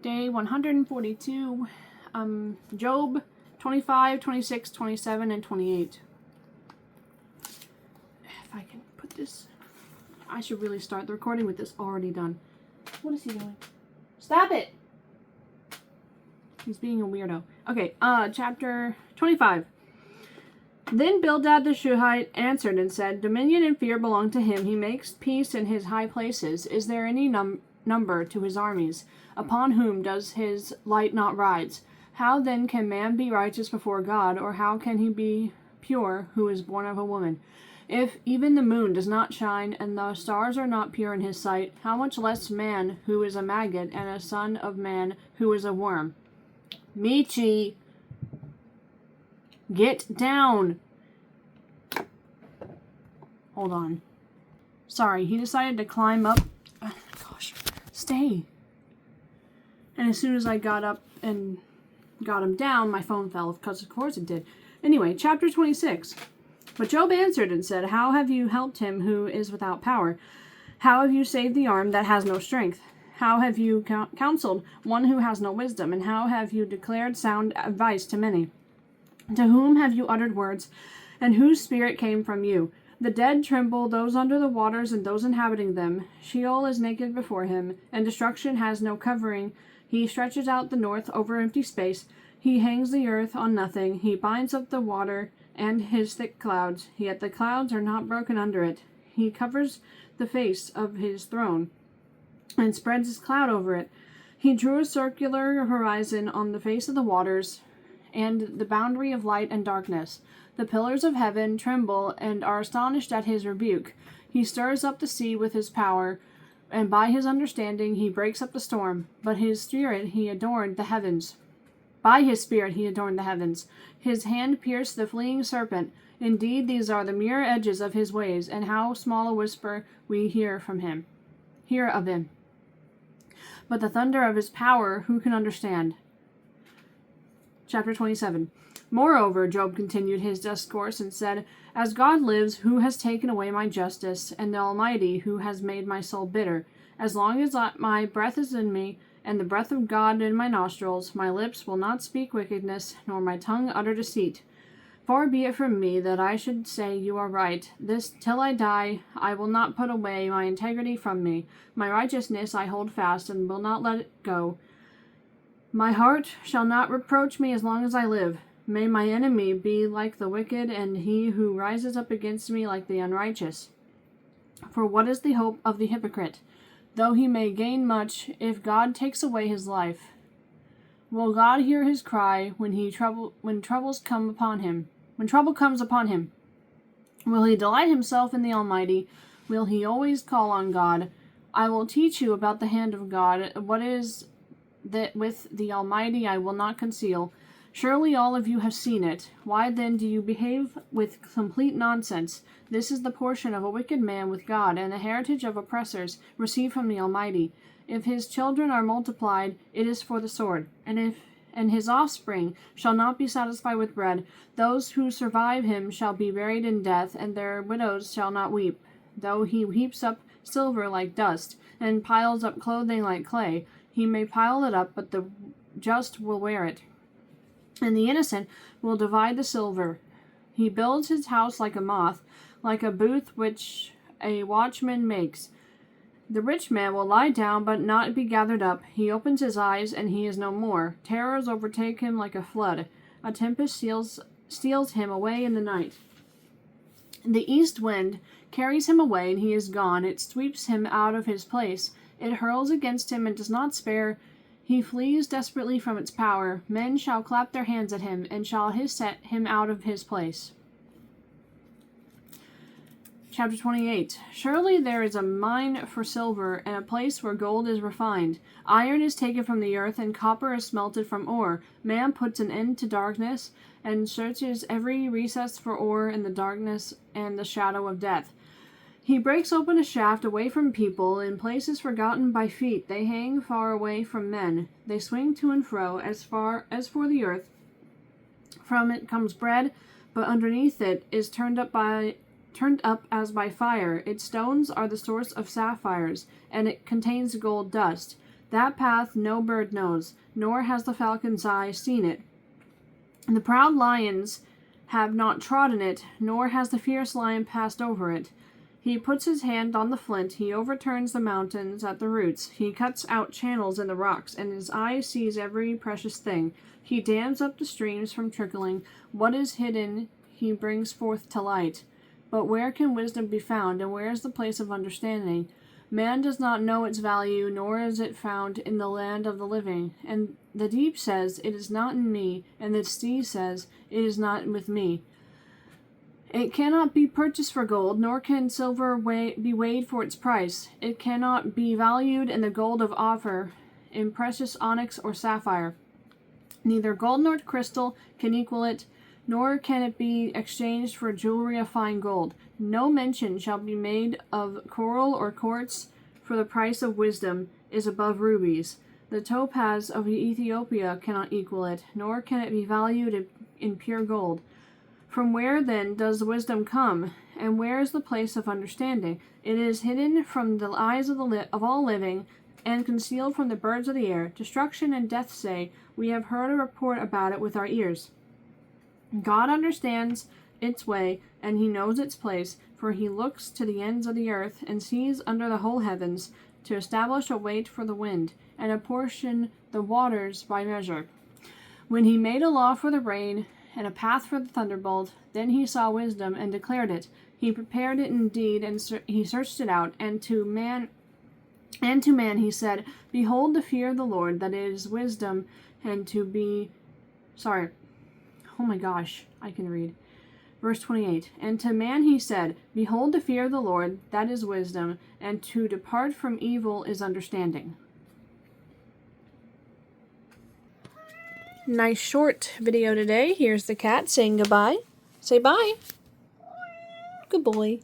Day 142, Job 25, 26, 27, and 28. If I can put this, I should really start the recording with this already done. What is he doing? Stop it! He's being a weirdo. Okay, chapter 25. Then Bildad the Shuhite answered and said, Dominion and fear belong to him. He makes peace in his high places. Is there any number to his armies? Upon whom does his light not rise? How then can man be righteous before God, or how can he be pure who is born of a woman? If even the moon does not shine, and the stars are not pure in his sight, how much less man who is a maggot, and a son of man who is a worm? Michi! Get down! Hold on. Sorry, he decided to climb up. Gosh, stay. And as soon as I got up and got him down, my phone fell, because of course it did. Anyway, chapter 26. But Job answered and said, How have you helped him who is without power? How have you saved the arm that has no strength? How have you counseled one who has no wisdom? And how have you declared sound advice to many? To whom have you uttered words, and whose spirit came from you? The dead tremble, those under the waters and those inhabiting them. Sheol is naked before him, and destruction has no covering. He stretches out the north over empty space. He hangs the earth on nothing. He binds up the water and his thick clouds, yet the clouds are not broken under it. He covers the face of his throne and spreads his cloud over it. He drew a circular horizon on the face of the waters and the boundary of light and darkness. The pillars of heaven tremble and are astonished at his rebuke. He stirs up the sea with his power, and by his understanding he breaks up the storm. But his spirit he adorned the heavens. By his spirit he adorned the heavens. His hand pierced the fleeing serpent. Indeed, these are the mere edges of his ways, and how small a whisper we hear of him. But the thunder of his power, who can understand? Chapter 27. Moreover, Job continued his discourse and said, As God lives, who has taken away my justice, and the Almighty, who has made my soul bitter? As long as my breath is in me, and the breath of God in my nostrils, my lips will not speak wickedness, nor my tongue utter deceit. Far be it from me that I should say you are right. This till I die, I will not put away my integrity from me. My righteousness I hold fast, and will not let it go. My heart shall not reproach me as long as I live. May my enemy be like the wicked, and he who rises up against me like the unrighteous. For what is the hope of the hypocrite? Though he may gain much, if God takes away his life. Will God hear his cry when troubles come upon him? When trouble comes upon him? Will he delight himself in the Almighty? Will he always call on God? I will teach you about the hand of God. What is that with the Almighty I will not conceal. Surely all of you have seen it. Why then do you behave with complete nonsense? This is the portion of a wicked man with God, and the heritage of oppressors received from the Almighty. If his children are multiplied, it is for the sword, and his offspring shall not be satisfied with bread. Those who survive him shall be buried in death, and their widows shall not weep. Though he heaps up silver like dust, and piles up clothing like clay, he may pile it up, but the just will wear it, and the innocent will divide the silver. He builds his house like a moth, like a booth which a watchman makes. The rich man will lie down, but not be gathered up. He opens his eyes, and he is no more. Terrors overtake him like a flood. A tempest steals him away in the night. The east wind carries him away, and he is gone. It sweeps him out of his place. It hurls against him and does not spare. He flees desperately from its power. Men shall clap their hands at him, and shall set him out of his place. Chapter 28. Surely there is a mine for silver, and a place where gold is refined. Iron is taken from the earth, and copper is smelted from ore. Man puts an end to darkness, and searches every recess for ore in the darkness and the shadow of death. He breaks open a shaft away from people, in places forgotten by feet. They hang far away from men. They swing to and fro, as far as for the earth. From it comes bread, but underneath it is turned up as by fire. Its stones are the source of sapphires, and it contains gold dust. That path no bird knows, nor has the falcon's eye seen it. The proud lions have not trodden it, nor has the fierce lion passed over it. He puts his hand on the flint, he overturns the mountains at the roots, he cuts out channels in the rocks, and his eye sees every precious thing. He dams up the streams from trickling. What is hidden he brings forth to light. But where can wisdom be found, and where is the place of understanding? Man does not know its value, nor is it found in the land of the living. And the deep says, "It is not in me," and the sea says, "It is not with me." It cannot be purchased for gold, nor can silver be weighed for its price. It cannot be valued in the gold of Ophir, in precious onyx or sapphire. Neither gold nor crystal can equal it, nor can it be exchanged for jewelry of fine gold. No mention shall be made of coral or quartz, for the price of wisdom is above rubies. The topaz of Ethiopia cannot equal it, nor can it be valued in pure gold. From where then does wisdom come, and where is the place of understanding? It is hidden from the eyes of all living, and concealed from the birds of the air. Destruction and death say, "We have heard a report about it with our ears." God understands its way, and he knows its place, for he looks to the ends of the earth, and sees under the whole heavens, to establish a weight for the wind, and apportion the waters by measure. When he made a law for the rain, and a path for the thunderbolt, then he saw wisdom, and declared it. He prepared it indeed, and he searched it out, and to man he said, "Behold the fear of the Lord, that is wisdom, and to be..." Sorry. Oh my gosh, I can read. Verse 28. And to man he said, "Behold the fear of the Lord, that is wisdom, and to depart from evil is understanding." Nice short video today. Here's the cat saying goodbye. Say bye. Good boy.